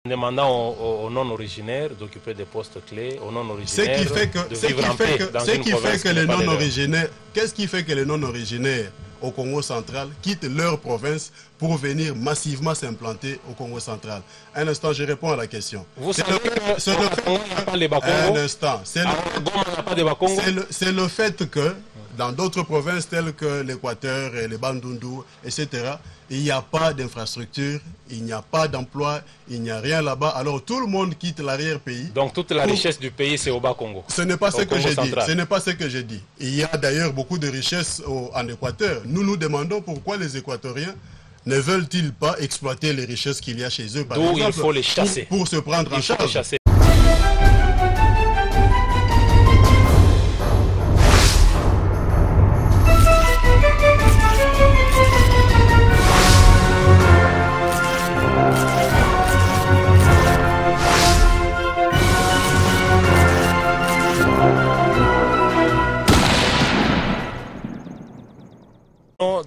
demandant aux non-originaires d'occuper des postes clés, aux non-originaires de vivre en paix dans une province qui n'est pas les leurs. Qu'est-ce qui fait que les non-originaires au Congo central quittent leur province pour venir massivement s'implanter au Congo central? Un instant, je réponds à la question. Vous savez que un instant, c'est le fait que dans d'autres provinces telles que l'Équateur et les Bandundu, etc., il n'y a pas d'infrastructure, il n'y a pas d'emploi, il n'y a rien là-bas. Alors tout le monde quitte l'arrière-pays. Donc toute la richesse du pays, c'est au Bas-Congo. Ce n'est pas ce que j'ai dit. Ce n'est pas ce que j'ai dit. Il y a d'ailleurs beaucoup de richesses en Équateur. Nous nous demandons pourquoi les Équatoriens ne veulent-ils pas exploiter les richesses qu'il y a chez eux, par exemple, il faut les chasser. Pour se prendre en charge.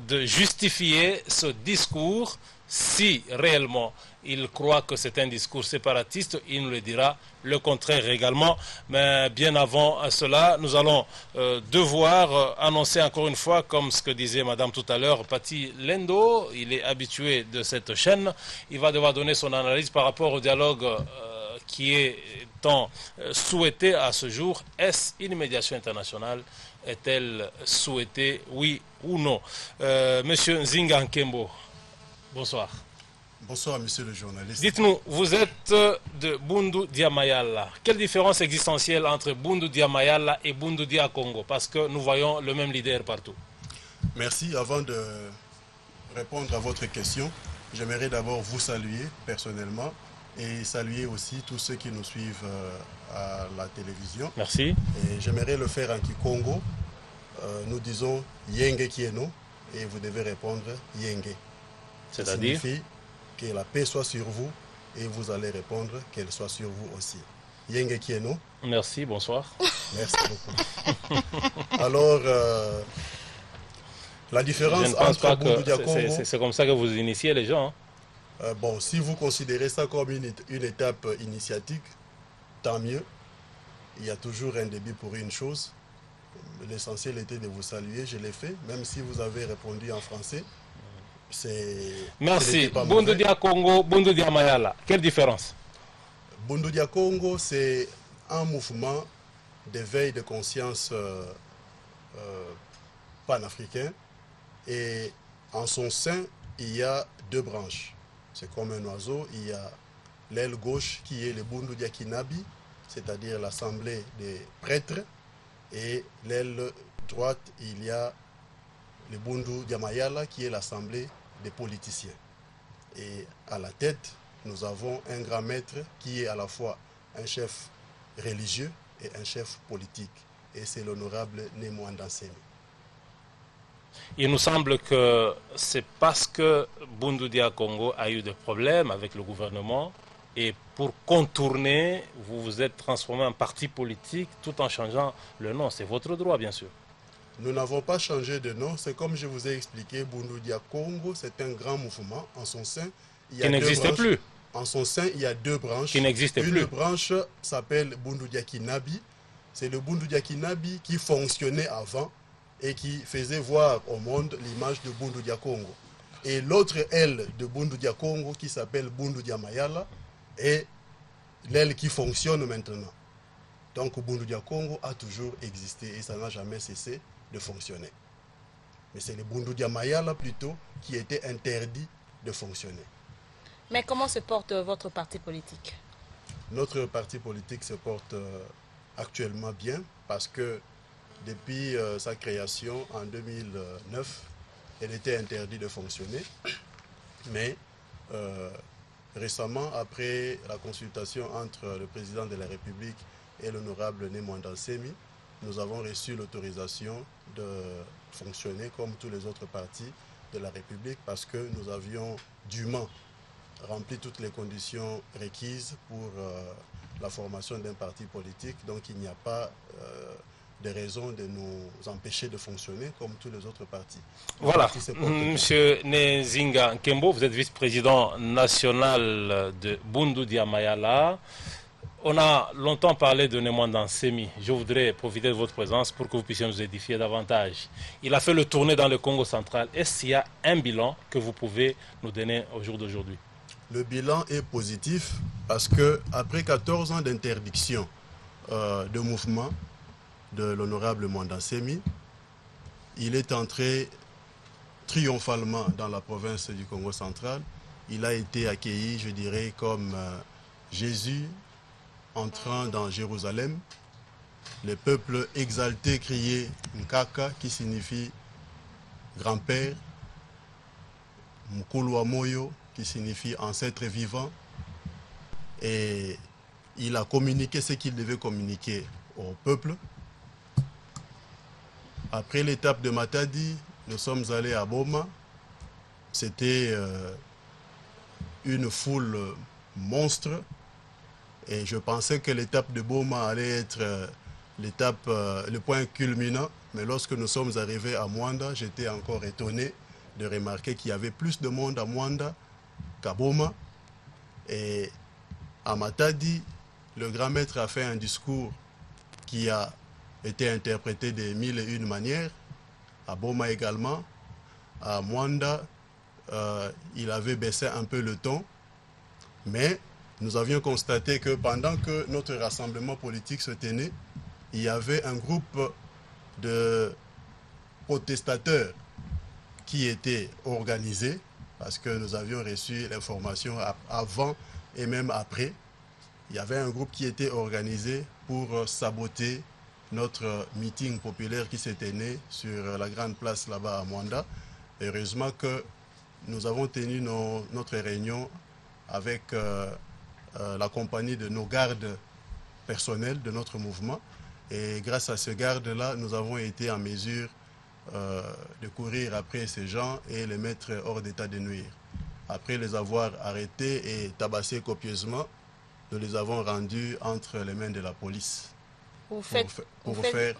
De justifier ce discours, si réellement il croit que c'est un discours séparatiste, il nous le dira, le contraire également. Mais bien avant cela, nous allons devoir annoncer encore une fois, comme ce que disait madame tout à l'heure, Pati Lendo, il est habitué de cette chaîne, il va devoir donner son analyse par rapport au dialogue qui est tant souhaité à ce jour. Est-ce une médiation internationale? Est-elle souhaitée, oui ou non? Monsieur Nzinga Nkembo, bonsoir. Bonsoir, monsieur le journaliste. Dites-nous, vous êtes de Bundu Dia Mayala. Quelle différence existentielle entre Bundu Dia Mayala et Bundu Dia Congo? Parce que nous voyons le même leader partout. Merci. Avant de répondre à votre question, j'aimerais d'abord vous saluer personnellement et saluer aussi tous ceux qui nous suivent à la télévision. Merci. Et j'aimerais le faire en Kikongo. Nous disons Yenge Kieno et vous devez répondre Yenge. C'est-à-dire? Ça signifie que la paix soit sur vous et vous allez répondre qu'elle soit sur vous aussi. Yenge Kieno. Merci, bonsoir. Merci beaucoup. Alors, la différence entre Bundu Dia Congo... C'est comme ça que vous initiez les gens. Bon, si vous considérez ça comme une étape initiatique, tant mieux. Il y a toujours un début pour une chose. L'essentiel était de vous saluer, je l'ai fait, même si vous avez répondu en français. Merci. Bundu Dia Congo, Bundu Dia Mayala. Quelle différence? Bundu Dia Congo, c'est un mouvement d'éveil de conscience panafricain. Et en son sein, il y a deux branches. C'est comme un oiseau, il y a l'aile gauche qui est le Bundu Dia Kinabi, c'est-à-dire l'assemblée des prêtres, et l'aile droite, il y a le Bundu Dia Mayala qui est l'assemblée des politiciens. Et à la tête, nous avons un grand maître qui est à la fois un chef religieux et un chef politique. Et c'est l'honorable Nemo Ndansemi. Il nous semble que c'est parce que Bundu Dia Congo a eu des problèmes avec le gouvernement et pour contourner, vous vous êtes transformé en parti politique tout en changeant le nom. C'est votre droit, bien sûr. Nous n'avons pas changé de nom. C'est comme je vous ai expliqué, Bundu Dia Congo, c'est un grand mouvement. En son sein, il y a qui n'existe plus. En son sein, il y a deux branches. Qui n'existe plus. Une branche s'appelle Bundu Dia Kinabi. C'est le Bundu Dia Kinabi qui fonctionnait avant et qui faisait voir au monde l'image de Bundu Dia Congo. Et l'autre aile de Bundu Dia Congo qui s'appelle Bundu Dia Mayala est l'aile qui fonctionne maintenant. Donc Bundu Dia Congo a toujours existé et ça n'a jamais cessé de fonctionner. Mais c'est le Bundu Dia Mayala plutôt qui était interdit de fonctionner. Mais comment se porte votre parti politique? Notre parti politique se porte actuellement bien parce que depuis sa création en 2009, elle était interdite de fonctionner. Mais récemment, après la consultation entre le président de la République et l'honorable Nemo Ndansemi, nous avons reçu l'autorisation de fonctionner comme tous les autres partis de la République parce que nous avions dûment rempli toutes les conditions requises pour la formation d'un parti politique. Donc il n'y a pas des raisons de nous empêcher de fonctionner comme tous les autres partis. Voilà. Monsieur Nzinga Nkembo, vous êtes vice-président national de Bundu Dia Mayala. On a longtemps parlé de Nemwanda Nsemi. Je voudrais profiter de votre présence pour que vous puissiez nous édifier davantage. Il a fait le tournée dans le Congo central. Est-ce qu'il y a un bilan que vous pouvez nous donner au jour d'aujourd'hui? Le bilan est positif parce qu'après 14 ans d'interdiction de mouvement de l'honorable Mwanda Nsemi, il est entré triomphalement dans la province du Congo central. Il a été accueilli, je dirais, comme Jésus entrant dans Jérusalem. Les peuples exaltés criaient Nkaka, qui signifie grand-père, Mkulu Moyo, qui signifie ancêtre vivant. Et il a communiqué ce qu'il devait communiquer au peuple. Après l'étape de Matadi, nous sommes allés à Boma. C'était une foule monstre. Et je pensais que l'étape de Boma allait être le point culminant. Mais lorsque nous sommes arrivés à Mwanda, j'étais encore étonné de remarquer qu'il y avait plus de monde à Mwanda qu'à Boma. Et à Matadi, le grand maître a fait un discours qui a été interprété de mille et une manières. À Boma également. À Mwanda, il avait baissé un peu le ton. Mais nous avions constaté que pendant que notre rassemblement politique se tenait, il y avait un groupe de protestateurs qui était organisé, parce que nous avions reçu l'information avant et même après. Il y avait un groupe qui était organisé pour saboter notre meeting populaire qui s'est tenu sur la grande place là-bas à Mwanda. Heureusement que nous avons tenu notre réunion avec la compagnie de nos gardes personnels de notre mouvement. Et grâce à ce garde-là, nous avons été en mesure de courir après ces gens et les mettre hors d'état de nuire. Après les avoir arrêtés et tabassés copieusement, nous les avons rendus entre les mains de la police. Vous faites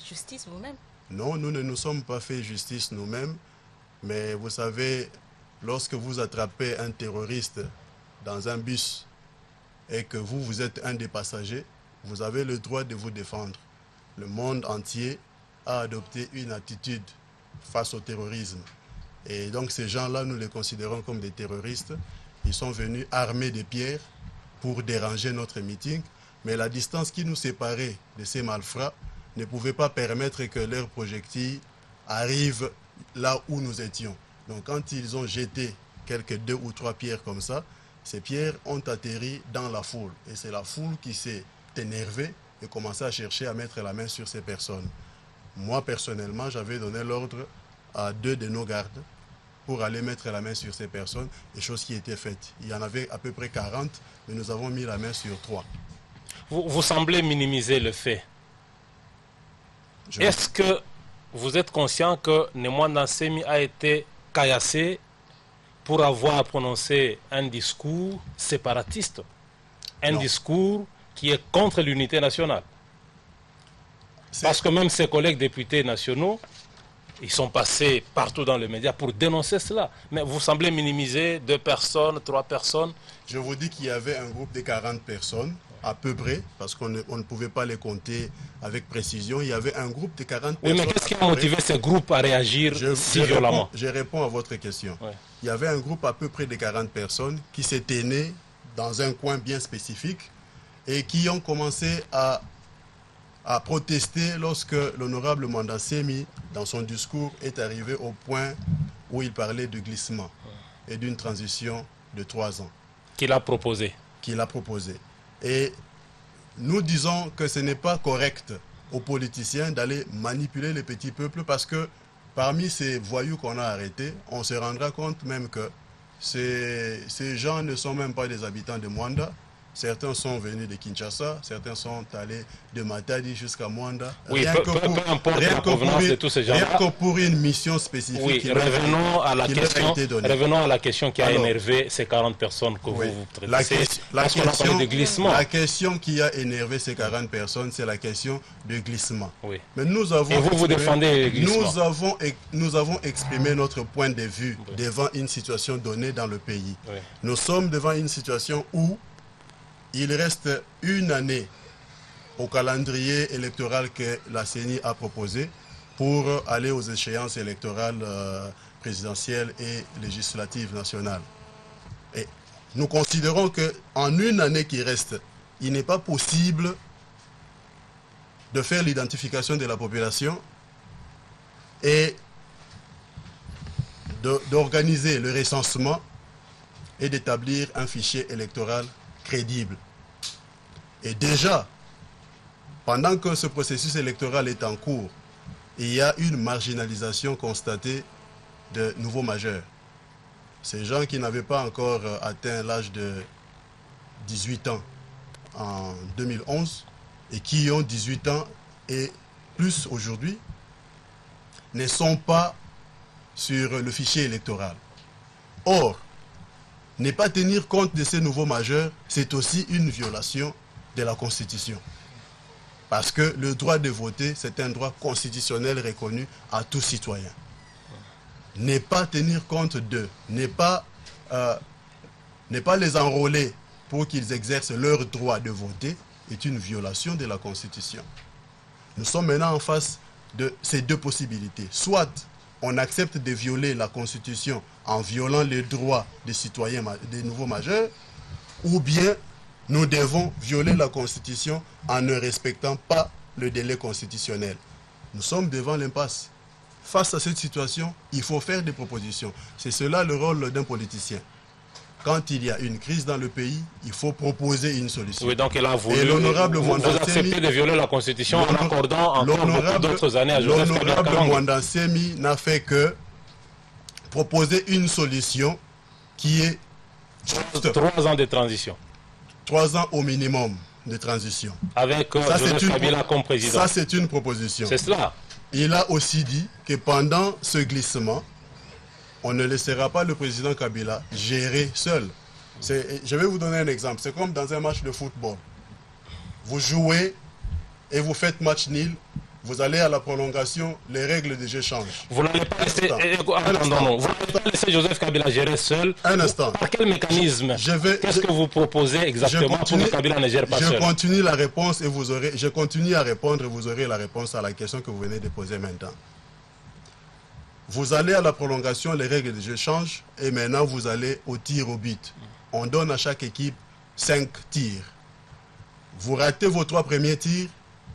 justice vous-même? Non, nous ne nous sommes pas fait justice nous-mêmes. Mais vous savez, lorsque vous attrapez un terroriste dans un bus et que vous êtes un des passagers, vous avez le droit de vous défendre. Le monde entier a adopté une attitude face au terrorisme. Et donc ces gens-là, nous les considérons comme des terroristes. Ils sont venus armés de pierres pour déranger notre meeting. Mais la distance qui nous séparait de ces malfrats ne pouvait pas permettre que leurs projectiles arrivent là où nous étions. Donc quand ils ont jeté quelques 2 ou 3 pierres comme ça, ces pierres ont atterri dans la foule. Et c'est la foule qui s'est énervée et commencé à chercher à mettre la main sur ces personnes. Moi, personnellement, j'avais donné l'ordre à 2 de nos gardes pour aller mettre la main sur ces personnes, et chose qui était faite. Il y en avait à peu près 40, mais nous avons mis la main sur 3. Vous semblez minimiser le fait. Est-ce que vous êtes conscient que Nemwanda Nsemi a été caillassé pour avoir prononcé un discours séparatiste, un discours qui est contre l'unité nationale? Parce que même ses collègues députés nationaux, ils sont passés partout dans les médias pour dénoncer cela. Mais vous semblez minimiser 2 personnes, 3 personnes. Je vous dis qu'il y avait un groupe de 40 personnes, à peu près, parce qu'on ne pouvait pas les compter avec précision. Il y avait un groupe de 40 personnes. Oui, mais qu'est-ce qui a motivé ces groupes à réagir si violemment? Je réponds à votre question. Ouais. Il y avait un groupe à peu près de 40 personnes qui s'étaient nées dans un coin bien spécifique et qui ont commencé à protester lorsque l'honorable Mwanda Nsemi, dans son discours, est arrivé au point où il parlait de glissement et d'une transition de 3 ans. Qu'il a proposé. Qu'il a proposé. Et nous disons que ce n'est pas correct aux politiciens d'aller manipuler les petits peuples, parce que parmi ces voyous qu'on a arrêtés, on se rendra compte même que ces gens ne sont même pas des habitants de Mwanda. certains sont venus de Kinshasa, certains sont allés de Matadi jusqu'à Mwanda. Oui, peu importe la provenance de tous ces gens-là. Rien que pour une mission spécifique. Oui, revenons à la question qui a énervé ces 40 personnes que vous traitez. La question qui a énervé ces 40 personnes, c'est la question de glissement. Oui. Mais nous avons et vous défendez le glissement. Nous avons exprimé notre point de vue devant une situation donnée dans le pays. Oui. Nous sommes devant une situation où il reste une année au calendrier électoral que la CENI a proposé pour aller aux échéances électorales présidentielles et législatives nationales. Et nous considérons qu'en une année qui reste, il n'est pas possible de faire l'identification de la population et d'organiser le recensement et d'établir un fichier électoral crédible. Et déjà, pendant que ce processus électoral est en cours, il y a une marginalisation constatée de nouveaux majeurs. Ces gens qui n'avaient pas encore atteint l'âge de 18 ans en 2011 et qui ont 18 ans et plus aujourd'hui ne sont pas sur le fichier électoral. Or, ne pas tenir compte de ces nouveaux majeurs, c'est aussi une violation de la Constitution. Parce que le droit de voter, c'est un droit constitutionnel reconnu à tout citoyen. Ne pas tenir compte d'eux, ne pas les enrôler pour qu'ils exercent leur droit de voter est une violation de la Constitution. Nous sommes maintenant en face de ces deux possibilités. Soit on accepte de violer la Constitution en violant les droits des citoyens, des nouveaux majeurs, ou bien nous devons violer la Constitution en ne respectant pas le délai constitutionnel. Nous sommes devant l'impasse. Face à cette situation, il faut faire des propositions. C'est cela le rôle d'un politicien. Quand il y a une crise dans le pays, il faut proposer une solution. Oui, donc il a voulu, et l'honorable vous acceptez de violer la Constitution en accordant encore d'autres années à Joseph Kabila. L'honorable Mwandansemi n'a fait que proposer une solution qui est juste 3 ans de transition. 3 ans au minimum de transition. Avec Joseph Kabila comme président. Ça, c'est une proposition. C'est cela. Il a aussi dit que pendant ce glissement, on ne laissera pas le président Kabila gérer seul. Je vais vous donner un exemple. C'est comme dans un match de football. Vous jouez et vous faites match nul. Vous allez à la prolongation, les règles de jeu changent. Vous n'allez pas laisser, Joseph Kabila gérer seul. Un instant. Par quel mécanisme? Qu'est-ce que vous proposez exactement pour que Kabila ne gère pas seul? Je continue la réponse et je continue à répondre et vous aurez la réponse à la question que vous venez de poser maintenant. Vous allez à la prolongation, les règles de jeu changent et maintenant vous allez au tir au but. On donne à chaque équipe 5 tirs. Vous ratez vos 3 premiers tirs,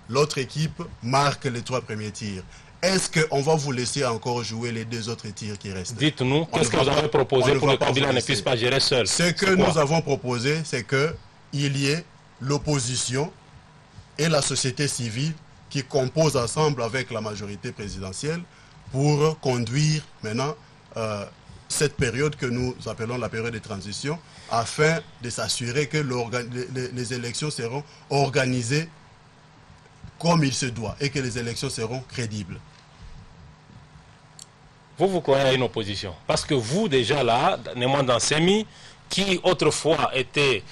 l'autre équipe marque les 3 premiers tirs. Est-ce qu'on va vous laisser encore jouer les 2 autres tirs qui restent? Dites-nous, qu'est-ce que vous avez proposé pour que Kabila ne puisse pas gérer seul? Ce que nous avons proposé, c'est qu'il y ait l'opposition et la société civile qui composent ensemble avec la majorité présidentielle pour conduire maintenant cette période que nous appelons la période de transition afin de s'assurer que les élections seront organisées comme il se doit et que les élections seront crédibles. Vous croyez à une opposition? Parce que vous, déjà là, Mwandansemi, qui autrefois était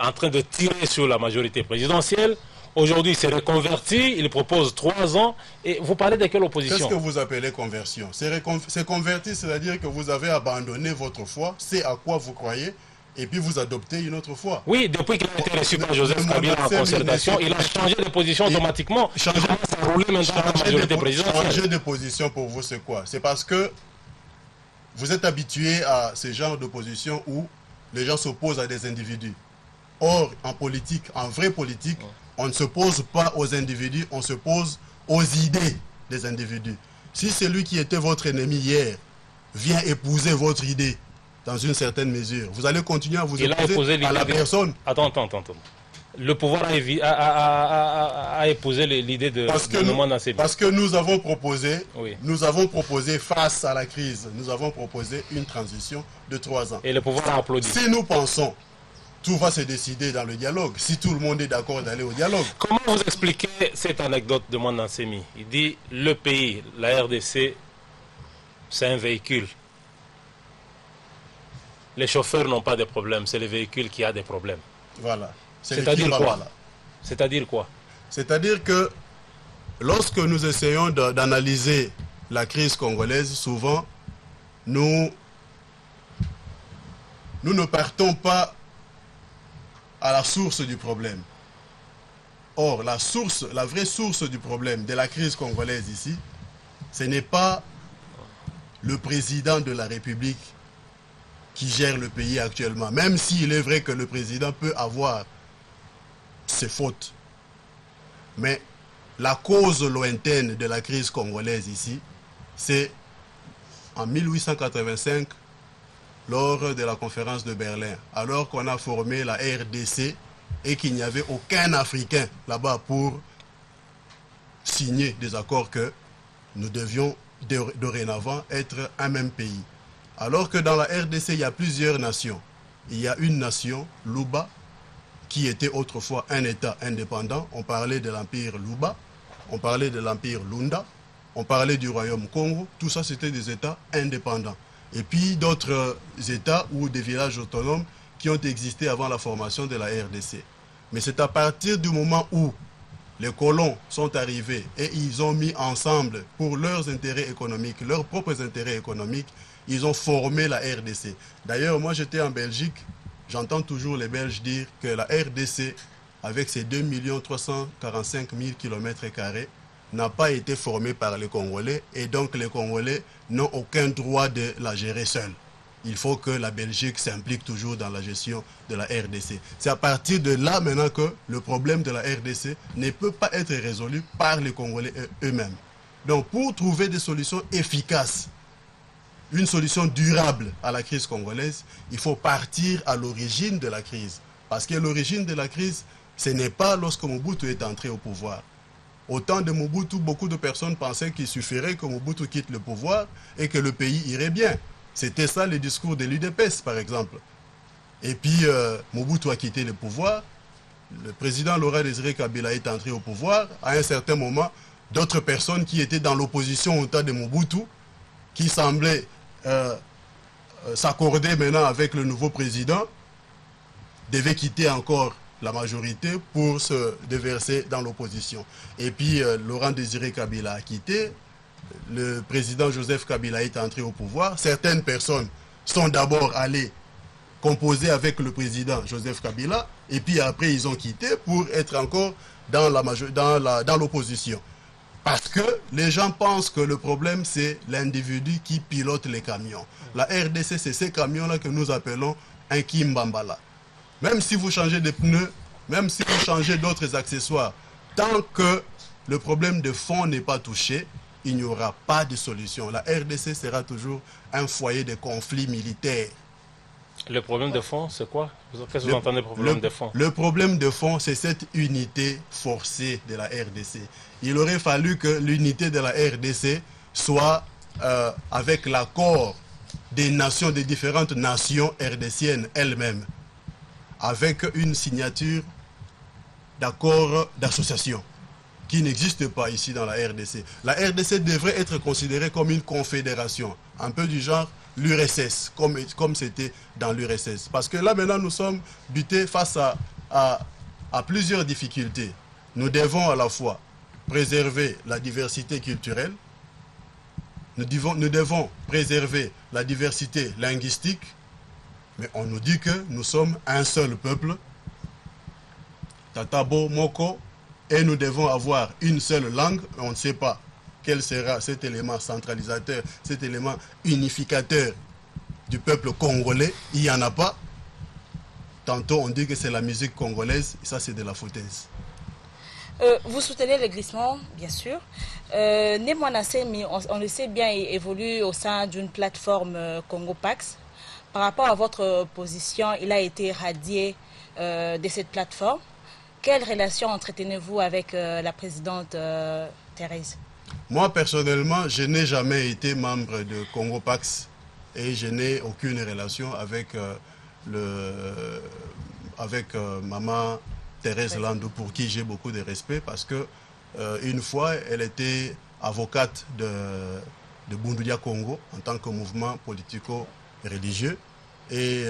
en train de tirer sur la majorité présidentielle, aujourd'hui, il s'est reconverti, il propose 3 ans. Et vous parlez de quelle opposition? Qu'est-ce que vous appelez conversion? C'est converti, c'est-à-dire que vous avez abandonné votre foi, c'est à quoi vous croyez, et puis vous adoptez une autre foi. Oui, depuis qu'il a été reçu par Joseph Kabila en concertation, il a changé de position automatiquement. Changer de position pour vous, c'est quoi? C'est parce que vous êtes habitué à ce genre d'opposition où les gens s'opposent à des individus. Or, en politique, en vraie politique, on ne s'oppose pas aux individus, on s'oppose aux idées des individus. Si celui qui était votre ennemi hier vient épouser votre idée dans une certaine mesure, vous allez continuer à vous opposer à la personne. Attends. Le pouvoir a épousé l'idée de Mwandansemi. Parce que nous avons proposé, face à la crise, nous avons proposé une transition de 3 ans. Et le pouvoir a applaudi. Si nous pensons tout va se décider dans le dialogue, si tout le monde est d'accord d'aller au dialogue. Comment vous expliquez cette anecdote de Mwanda Nsemi? Il dit le pays, la RDC, c'est un véhicule. Les chauffeurs n'ont pas de problème, c'est le véhicule qui a des problèmes. Voilà. C'est-à-dire quoi? C'est-à-dire quoi? C'est-à-dire que lorsque nous essayons d'analyser la crise congolaise, souvent, nous ne partons pas à la source du problème. Or, la vraie source du problème de la crise congolaise ici, ce n'est pas le président de la République qui gère le pays actuellement, même s'il est vrai que le président peut avoir ses fautes. Mais la cause lointaine de la crise congolaise ici, c'est en 1885, lors de la conférence de Berlin, alors qu'on a formé la RDC et qu'il n'y avait aucun Africain là-bas pour signer des accords que nous devions dorénavant être un même pays. Alors que dans la RDC, il y a plusieurs nations. Il y a une nation, Luba, qui était autrefois un État indépendant. On parlait de l'Empire Luba, on parlait de l'Empire Lunda, on parlait du Royaume Congo. Tout ça, c'était des États indépendants. Et puis d'autres États ou des villages autonomes qui ont existé avant la formation de la RDC. Mais c'est à partir du moment où les colons sont arrivés et ils ont mis ensemble pour leurs intérêts économiques, leurs propres intérêts économiques, ils ont formé la RDC. D'ailleurs, moi j'étais en Belgique, j'entends toujours les Belges dire que la RDC, avec ses 2 345 000 km², n'a pas été formée par les Congolais et donc les Congolais n'ont aucun droit de la gérer seuls. Il faut que la Belgique s'implique toujours dans la gestion de la RDC. C'est à partir de là maintenant que le problème de la RDC ne peut pas être résolu par les Congolais eux-mêmes. Donc pour trouver des solutions efficaces, une solution durable à la crise congolaise, il faut partir à l'origine de la crise. Parce que l'origine de la crise, ce n'est pas lorsque Mobutu est entré au pouvoir. Au temps de Mobutu, beaucoup de personnes pensaient qu'il suffirait que Mobutu quitte le pouvoir et que le pays irait bien. C'était ça le discours de l'UDPS, par exemple. Et puis, Mobutu a quitté le pouvoir. Le président Laurent Désiré Kabila est entré au pouvoir. À un certain moment, d'autres personnes qui étaient dans l'opposition au temps de Mobutu, qui semblaient s'accorder maintenant avec le nouveau président, devaient quitter encore la majorité pour se déverser dans l'opposition. Et puis, Laurent Désiré Kabila a quitté. Le président Joseph Kabila est entré au pouvoir. Certaines personnes sont d'abord allées composer avec le président Joseph Kabila et puis après ils ont quitté pour être encore dans l'opposition. Parce que les gens pensent que le problème c'est l'individu qui pilote les camions. La RDC c'est ces camions-là que nous appelons un Kimbambala. Même si vous changez de pneus, même si vous changez d'autres accessoires, tant que le problème de fond n'est pas touché, il n'y aura pas de solution. La RDC sera toujours un foyer de conflits militaires. Le problème de fond, c'est quoi? Qu'est-ce que vous entendez par problème de fond? Le problème de fond, c'est cette unité forcée de la RDC. Il aurait fallu que l'unité de la RDC soit avec l'accord des nations, des différentes nations RDCiennes elles-mêmes, avec une signature d'accord d'association qui n'existe pas ici dans la RDC. La RDC devrait être considérée comme une confédération, un peu du genre l'URSS, comme c'était dans l'URSS. Parce que là maintenant nous sommes butés face à plusieurs difficultés. Nous devons à la fois préserver la diversité culturelle, nous devons préserver la diversité linguistique, mais on nous dit que nous sommes un seul peuple, Tatabo, Moko, et nous devons avoir une seule langue. On ne sait pas quel sera cet élément centralisateur, cet élément unificateur du peuple congolais. Il n'y en a pas. Tantôt on dit que c'est la musique congolaise, et ça c'est de la foutaise. Vous soutenez le glissement, bien sûr. Mwanda Nsemi, on le sait bien, il évolue au sein d'une plateforme Congo Pax. Par rapport à votre position, il a été radié de cette plateforme. Quelle relation entretenez-vous avec la présidente Thérèse? Moi, personnellement, je n'ai jamais été membre de Congo Pax et je n'ai aucune relation avec avec maman Thérèse Landou, pour qui j'ai beaucoup de respect, parce que une fois, elle était avocate de Bundudia Congo en tant que mouvement politico-religieux. Et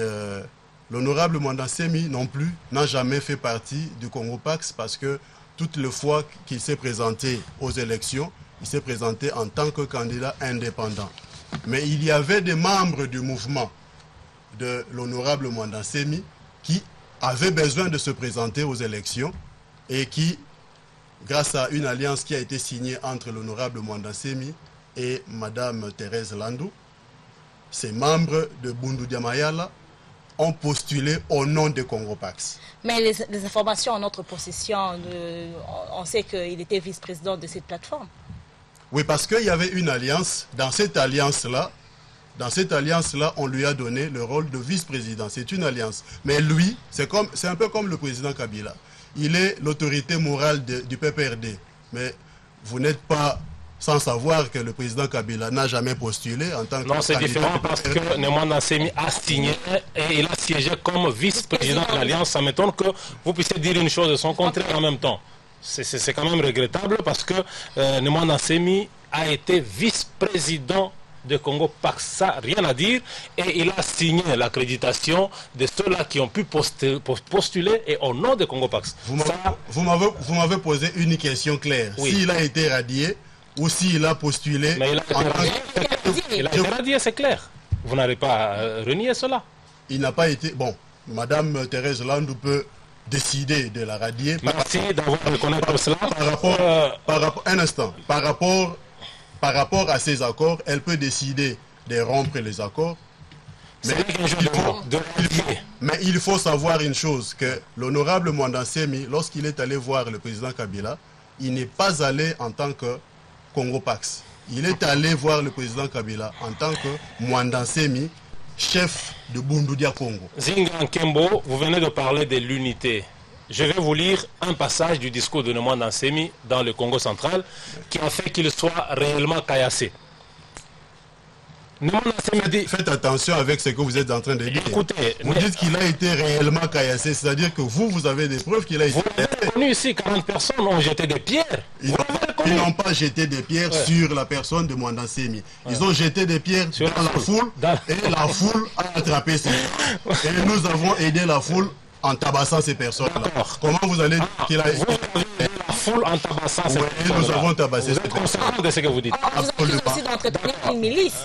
l'honorable Mwanda Nsemi non plus n'a jamais fait partie du Congo Pax, parce que toutes les fois qu'il s'est présenté aux élections, il s'est présenté en tant que candidat indépendant. Mais il y avait des membres du mouvement de l'honorable Mwanda Nsemi qui avaient besoin de se présenter aux élections et qui, grâce à une alliance qui a été signée entre l'honorable Mwanda Nsemi et Madame Thérèse Landou, ces membres de Bundudia Mayala ont postulé au nom de Congo Pax. Mais les informations en notre possession, on sait qu'il était vice-président de cette plateforme. Oui, parce qu'il y avait une alliance. Dans cette alliance-là, on lui a donné le rôle de vice-président. C'est une alliance. Mais lui, c'est un peu comme le président Kabila. Il est l'autorité morale du PPRD. Mais vous n'êtes pas sans savoir que le président Kabila n'a jamais postulé en tant que... Non, c'est différent parce que Mwanda Nsemi a signé et il a siégé comme vice-président de l'Alliance. Ça m'étonne que vous puissiez dire une chose et son contraire en même temps. C'est quand même regrettable parce que Mwanda Nsemi a été vice-président de Congo Pax, ça rien à dire, et il a signé l'accréditation de ceux-là qui ont pu postuler et au nom de Congo Pax. Vous m'avez posé une question claire. Oui. S'il a été radié ou s'il a postulé... Mais il a été radié, c'est clair. Vous n'allez pas renier cela. Il n'a pas été... Bon, Madame Thérèse Landou peut décider de la radier. Merci d'avoir reconnu cela. Un instant. Par rapport à ces accords, elle peut décider de rompre les accords. Mais il faut savoir une chose, que l'honorable Mwanda Nsemi, lorsqu'il est allé voir le président Kabila, il n'est pas allé en tant que Congo Pax. Il est allé voir le président Kabila en tant que Mwanda Nsemi, chef de Bundudia Congo. Zinga Nkembo, vous venez de parler de l'unité. Je vais vous lire un passage du discours de Mwanda Nsemi dans le Congo central qui a fait qu'il soit réellement caillassé. Mwanda Nsemi dit... Faites attention avec ce que vous êtes en train de dire. Écoutez, vous dites qu'il a été réellement caillassé, c'est-à-dire que vous avez des preuves qu'il a été... Vous avez reconnu ici, 40 personnes ont jeté des pierres. Ils n'ont pas jeté des pierres sur la personne de Mwanda Nsemi. Ils ont jeté des pierres dans la foule et la foule a attrapé ces gens. Et nous avons aidé la foule en tabassant ces personnes-là. Comment vous allez dire qu'il a... Vous avez aidé la foule en tabassant ces personnes-là. Nous avons tabassé ces personnes. Vous êtes conscient de ce que vous dites. Vous avez aussi d'entretenir une milice.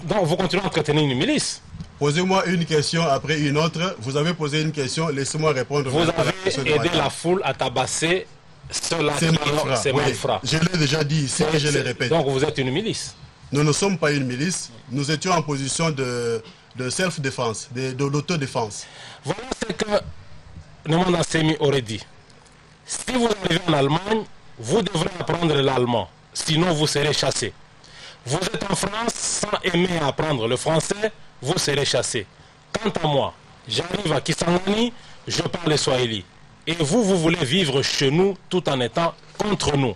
Donc vous continuez à entretenir une milice. Posez-moi une question après une autre. Vous avez posé une question, laissez-moi répondre. Vous avez aidé la foule à tabasser ceux-là qui ont ces malfrats. Je l'ai déjà dit ici et je le répète. Donc vous êtes une milice. Nous ne sommes pas une milice. Nous étions en position de self-défense, de l'autodéfense. Voilà ce que Mwanda Nsemi aurait dit. Si vous arrivez en Allemagne, vous devrez apprendre l'allemand. Sinon vous serez chassé. Vous êtes en France sans aimer apprendre le français, vous serez chassé. Quant à moi, j'arrive à Kisangani, je parle le Swahili. Et vous voulez vivre chez nous tout en étant contre nous.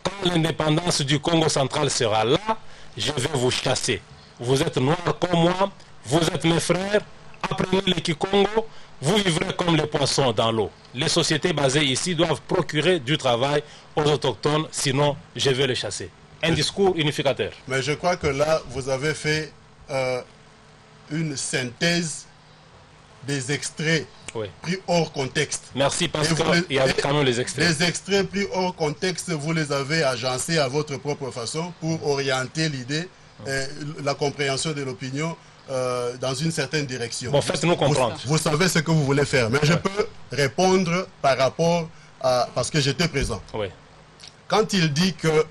Quand l'indépendance du Congo central sera là, je vais vous chasser. Vous êtes noirs comme moi, vous êtes mes frères, apprenez le Kikongo, vous vivrez comme les poissons dans l'eau. Les sociétés basées ici doivent procurer du travail aux autochtones, sinon je vais les chasser. Un discours unificateur. Mais je crois que là, vous avez fait une synthèse des extraits pris hors contexte. Merci, parce qu'il y avait quand même les extraits. Les extraits pris hors contexte, vous les avez agencés à votre propre façon pour orienter l'idée, la compréhension de l'opinion dans une certaine direction. Bon, faites-nous comprendre. Vous savez ce que vous voulez faire, mais je peux répondre par rapport à... parce que j'étais présent. Oui. Quand il dit que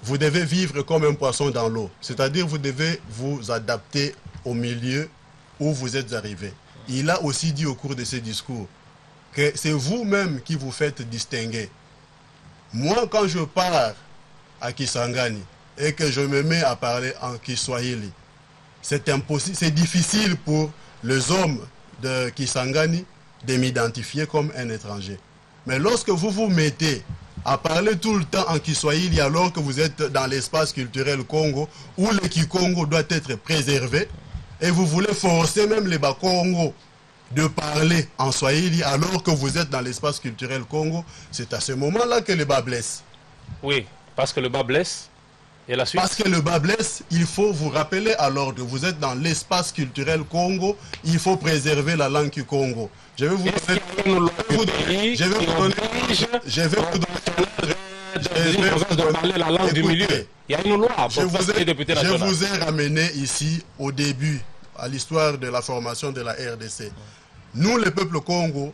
vous devez vivre comme un poisson dans l'eau, c'est-à-dire vous devez vous adapter au milieu où vous êtes arrivé. Il a aussi dit au cours de ce discours que c'est vous-même qui vous faites distinguer. Moi, quand je pars à Kisangani et que je me mets à parler en Kiswahili, c'est impossible, c'est difficile pour les hommes de Kisangani de m'identifier comme un étranger. Mais lorsque vous vous mettez à parler tout le temps en Kiswahili alors que vous êtes dans l'espace culturel Congo où le Kikongo doit être préservé, et vous voulez forcer même les Bakongo de parler en Swahili alors que vous êtes dans l'espace culturel Congo, c'est à ce moment-là que le bas blesse. Oui, parce que le bas blesse. Et la suite? Parce que le bas blesse, il faut vous rappeler à l'ordre. Vous êtes dans l'espace culturel Congo, il faut préserver la langue du Congo. Je vais vous donner... la langue du milieu. Il y a une loi. Je vous ai ramené ici au début, à l'histoire de la formation de la RDC. Nous, le peuple Congo,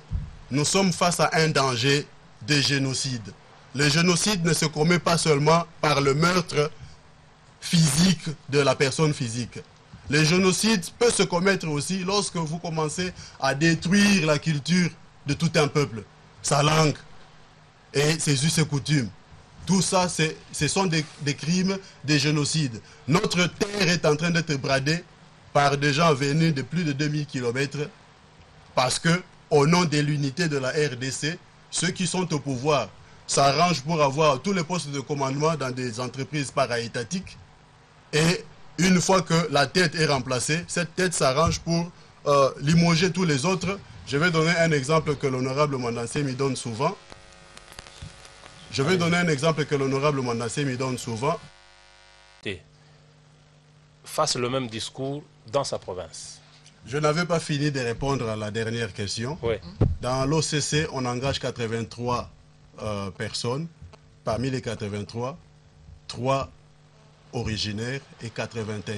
nous sommes face à un danger de génocide. Le génocide ne se commet pas seulement par le meurtre physique de la personne physique. Le génocide peut se commettre aussi lorsque vous commencez à détruire la culture de tout un peuple, sa langue et ses us et coutumes. Tout ça, ce sont des crimes, des génocides. Notre terre est en train d'être bradée par des gens venus de plus de 2000 km parce que, au nom de l'unité de la RDC, ceux qui sont au pouvoir s'arrangent pour avoir tous les postes de commandement dans des entreprises para-étatiques. Et une fois que la tête est remplacée, cette tête s'arrange pour limoger tous les autres. Je vais donner un exemple que l'honorable Mandansé me donne souvent. Fasse le même discours dans sa province. Je n'avais pas fini de répondre à la dernière question. Oui. Dans l'OCC, on engage 83 personnes. Parmi les 83, 3 originaires et 81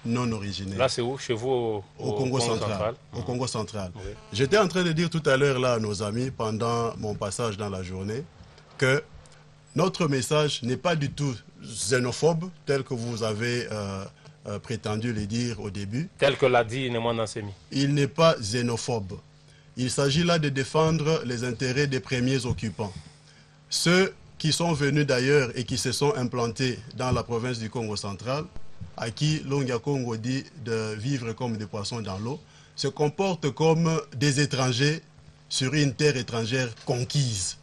non originaires. Là, c'est où? Chez vous au Congo central. Au Congo central. Oui. J'étais en train de dire tout à l'heure là à nos amis pendant mon passage dans la journée que notre message n'est pas du tout xénophobe tel que vous avez prétendu le dire au début. Tel que l'a dit Némon Nansemi. Il n'est pas xénophobe. Il s'agit là de défendre les intérêts des premiers occupants. Ceux qui sont venus d'ailleurs et qui se sont implantés dans la province du Congo central, à qui Longia Congo dit de vivre comme des poissons dans l'eau, se comportent comme des étrangers sur une terre étrangère conquise.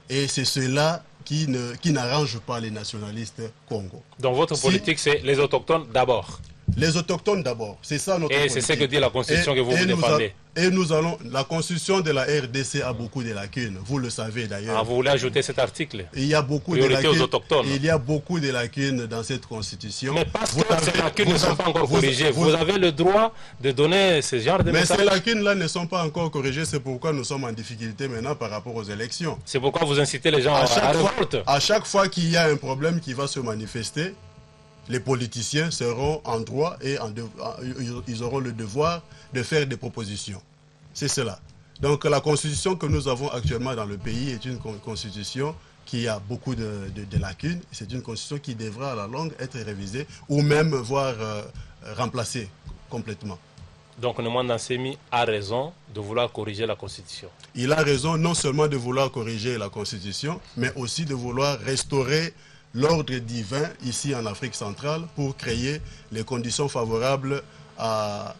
Et c'est cela qui n'arrange pas les nationalistes Congo. Donc votre politique, c'est les autochtones d'abord. Les autochtones d'abord, c'est ça notre politique. Et c'est ce que dit la Constitution que vous défendez. Et nous allons, la Constitution de la RDC a beaucoup de lacunes, vous le savez d'ailleurs. Ah, vous voulez ajouter cet article? Il y a beaucoup de lacunes. Aux autochtones. Il y a beaucoup de lacunes dans cette Constitution. Mais parce que ces lacunes ne sont pas encore corrigées, vous avez le droit de donner ce genre de messages. Mais ces lacunes-là ne sont pas encore corrigées, c'est pourquoi nous sommes en difficulté maintenant par rapport aux élections. C'est pourquoi vous incitez les gens à révolte. À chaque fois qu'il y a un problème qui va se manifester, les politiciens seront en droit et ils auront le devoir de faire des propositions. C'est cela. Donc la constitution que nous avons actuellement dans le pays est une constitution qui a beaucoup de lacunes. C'est une constitution qui devra à la longue être révisée ou même voire remplacée complètement. Donc Némon Nansemi a raison de vouloir corriger la constitution. Il a raison non seulement de vouloir corriger la constitution, mais aussi de vouloir restaurer l'ordre divin ici en Afrique centrale pour créer les conditions favorables à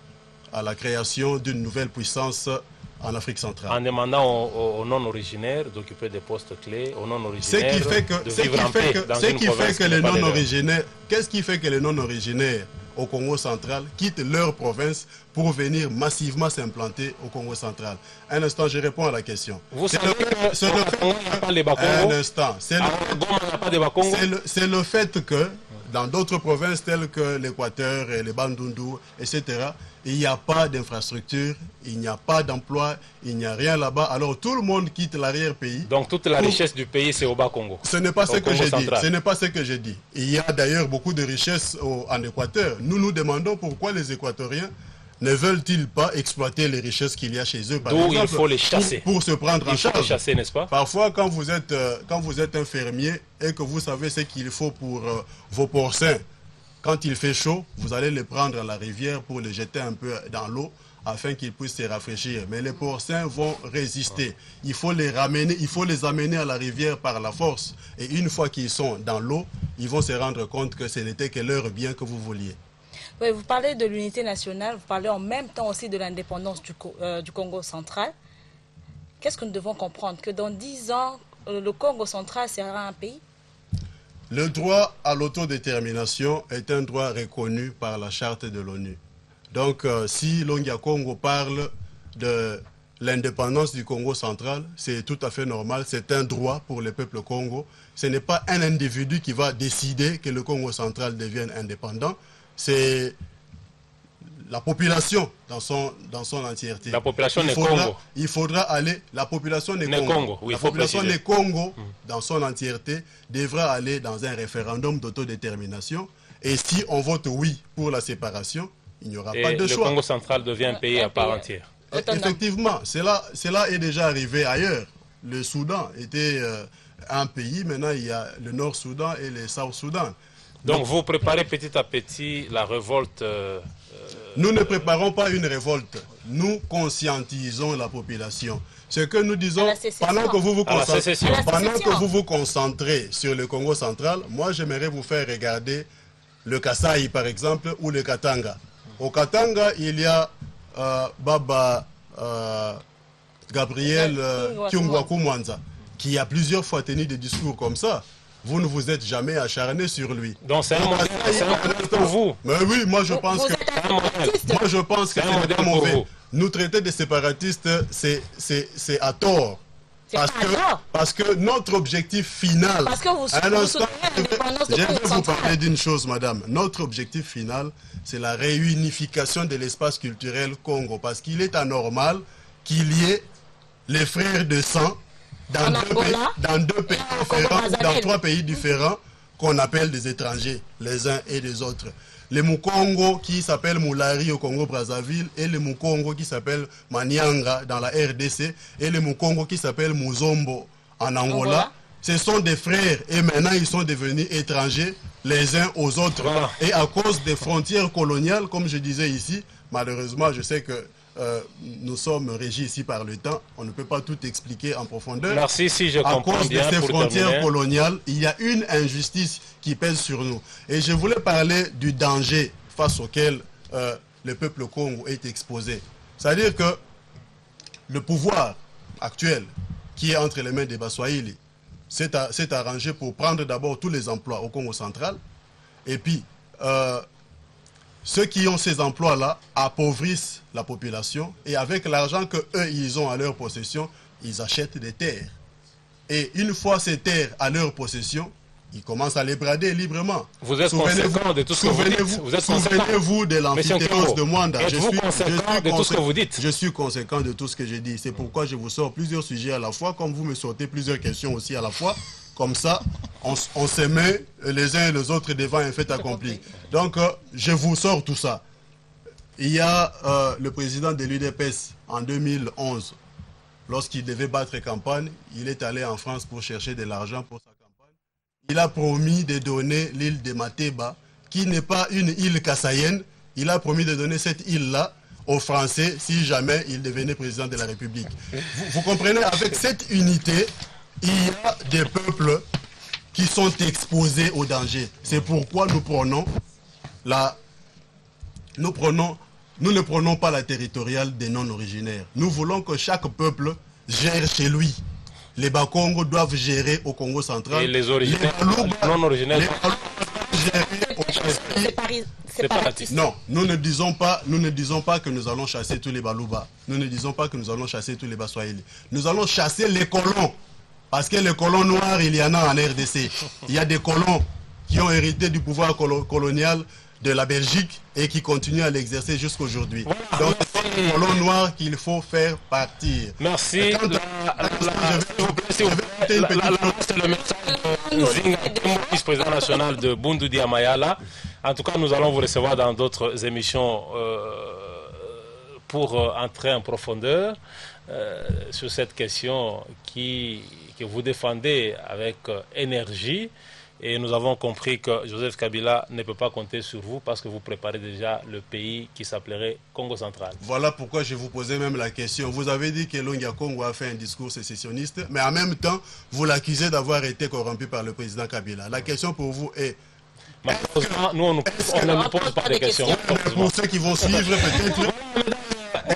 la création d'une nouvelle puissance en Afrique centrale. En demandant aux non-originaires d'occuper des postes clés, aux non-originaires Qu'est-ce qui fait que les non-originaires au Congo central quittent leur province pour venir massivement s'implanter au Congo central? Un instant, je réponds à la question. Vous savez c'est le fait que dans d'autres provinces telles que l'Équateur et les Bandundu, etc., il n'y a pas d'infrastructure, il n'y a pas d'emploi, il n'y a rien là-bas. Alors tout le monde quitte l'arrière-pays. Donc toute la richesse du pays, c'est au Bas-Congo. Ce n'est pas ce que j'ai dit. Ce n'est pas ce que j'ai dit. Il y a d'ailleurs beaucoup de richesses en Équateur. Nous nous demandons pourquoi les Équatoriens ne veulent-ils pas exploiter les richesses qu'il y a chez eux, par exemple, il faut les chasser. Pour se prendre en charge. Il faut les chasser, n'est-ce pas? Parfois, quand vous êtes un fermier et que vous savez ce qu'il faut pour vos porcins, quand il fait chaud, vous allez les prendre à la rivière pour les jeter un peu dans l'eau afin qu'ils puissent se rafraîchir. Mais les porcins vont résister. Il faut les amener à la rivière par la force. Et une fois qu'ils sont dans l'eau, ils vont se rendre compte que ce n'était que leur bien que vous vouliez. Oui, vous parlez de l'unité nationale, vous parlez en même temps aussi de l'indépendance du Congo central. Qu'est-ce que nous devons comprendre? Que dans 10 ans, le Congo central sera un pays? Le droit à l'autodétermination est un droit reconnu par la charte de l'ONU. Donc, si Longia Congo parle de l'indépendance du Congo central, c'est tout à fait normal, c'est un droit pour le peuple Congo. Ce n'est pas un individu qui va décider que le Congo central devienne indépendant, c'est la population dans son entièreté. La population n'est Congo. Il faudra aller, la population n'est Congo. Oui, la population n'est Congo dans son entièreté devra aller dans un référendum d'autodétermination. Et si on vote oui pour la séparation, il n'y aura pas de choix. Le Congo central devient un pays à part entière. Effectivement, cela est déjà arrivé ailleurs. Le Soudan était un pays, maintenant il y a le Nord-Soudan et le South-Soudan. Donc vous préparez petit à petit la révolte. Nous ne préparons pas une révolte, nous conscientisons la population. Ce que nous disons, pendant que vous vous concentrez sur le Congo central, moi j'aimerais vous faire regarder le Kasaï par exemple ou le Katanga. Au Katanga, il y a Baba Gabriel Kyungwaku Mwanza qui a plusieurs fois tenu des discours comme ça. Vous ne vous êtes jamais acharné sur lui. Donc c'est un modèle pour vous. Mais oui, moi je pense que c'est un mauvais. Nous traiter de séparatistes, c'est à tort. Parce que notre objectif final... Parce que vous je vais vous parler d'une chose, madame. Notre objectif final, c'est la réunification de l'espace culturel Congo. Parce qu'il est anormal qu'il y ait les frères de sang dans deux pays différents, dans 3 pays différents qu'on appelle des étrangers, les uns et les autres. Les Mukongo qui s'appellent Moulari au Congo-Brazzaville et les Mukongo qui s'appellent Manianga dans la RDC et les Mukongo qui s'appellent Muzombo en Angola. Ce sont des frères et maintenant ils sont devenus étrangers les uns aux autres. Voilà. Et à cause des frontières coloniales, comme je disais ici, malheureusement je sais que nous sommes régis ici par le temps, on ne peut pas tout expliquer en profondeur. Merci, si je comprends à cause bien, de ces frontières terminer coloniales, il y a une injustice qui pèse sur nous. Et je voulais parler du danger face auquel le peuple Congo est exposé. C'est-à-dire que le pouvoir actuel qui est entre les mains des Baswahili s'est arrangé pour prendre d'abord tous les emplois au Congo central et puis ceux qui ont ces emplois-là appauvrissent la population et avec l'argent qu'eux, ils ont à leur possession, ils achètent des terres. Et une fois ces terres à leur possession, ils commencent à les brader librement. Vous êtes conséquent de tout ce que vous dites. Souvenez-vous de l'amphithéose de Mwanda. Êtes-vous conséquent de tout ce que vous dites? Je suis conséquent de tout ce que je dis. C'est pourquoi je vous sors plusieurs sujets à la fois, comme vous me sortez plusieurs questions aussi à la fois. Comme ça, on se met les uns et les autres devant un fait accompli. Donc, je vous sors tout ça. Il y a le président de l'UDPS en 2011, lorsqu'il devait battre campagne, il est allé en France pour chercher de l'argent pour sa campagne. Il a promis de donner l'île de Mateba, qui n'est pas une île kassaïenne. Il a promis de donner cette île-là aux Français si jamais il devenait président de la République. Vous comprenez, avec cette unité, il y a des peuples qui sont exposés au danger. C'est pourquoi nous ne prenons pas la territoriale des non-originaires. Nous voulons que chaque peuple gère chez lui. Les Bakongo doivent gérer au Congo central. Et les originaires, non-originaires séparatistes. Non, nous ne disons pas que nous allons chasser tous les Balouba. Nous ne disons pas que nous allons chasser tous les Baswahili. Nous allons chasser les colons. Parce que les colons noirs, il y en a en RDC. Il y a des colons qui ont hérité du pouvoir colonial de la Belgique et qui continuent à l'exercer jusqu'aujourd'hui. Voilà. Donc, c'est les colons noirs qu'il faut faire partir. Merci. C'est le message de Zinga, vice-président national de Bundu Diamayala. En tout cas, nous allons vous recevoir dans d'autres émissions pour entrer en profondeur sur cette question que vous défendez avec énergie. Et nous avons compris que Joseph Kabila ne peut pas compter sur vous parce que vous préparez déjà le pays qui s'appellerait Congo central. Voilà pourquoi je vous posais même la question. Vous avez dit que Longia Congo a fait un discours sécessionniste, mais en même temps, vous l'accusez d'avoir été corrompu par le président Kabila. La question pour vous est... Malheureusement, nous, on ne nous pose pas de questions. Pour ceux qui vont suivre, peut-être...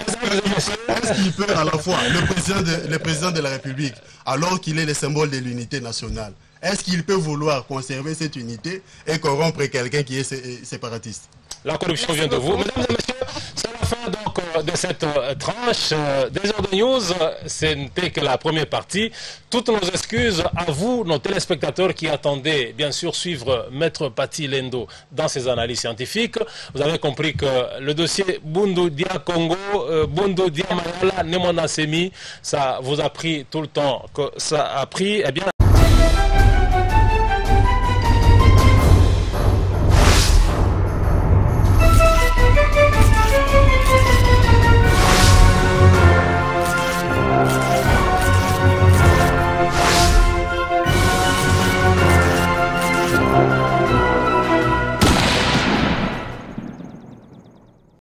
Est-ce qu'il peut à la fois, le président de la République, alors qu'il est le symbole de l'unité nationale, est-ce qu'il peut vouloir conserver cette unité et corrompre quelqu'un qui est séparatiste? La corruption vient de vous. Mesdames et messieurs, c'est la fin donc de cette tranche des Heures de News. Ce n'était que la première partie. Toutes nos excuses à vous, nos téléspectateurs qui attendaient bien sûr suivre Maître Pati Lendo dans ses analyses scientifiques. Vous avez compris que le dossier Bundu Dia Congo, Bundu Dia Mayala, Nemona Semi, ça vous a pris tout le temps que ça a pris. Eh bien,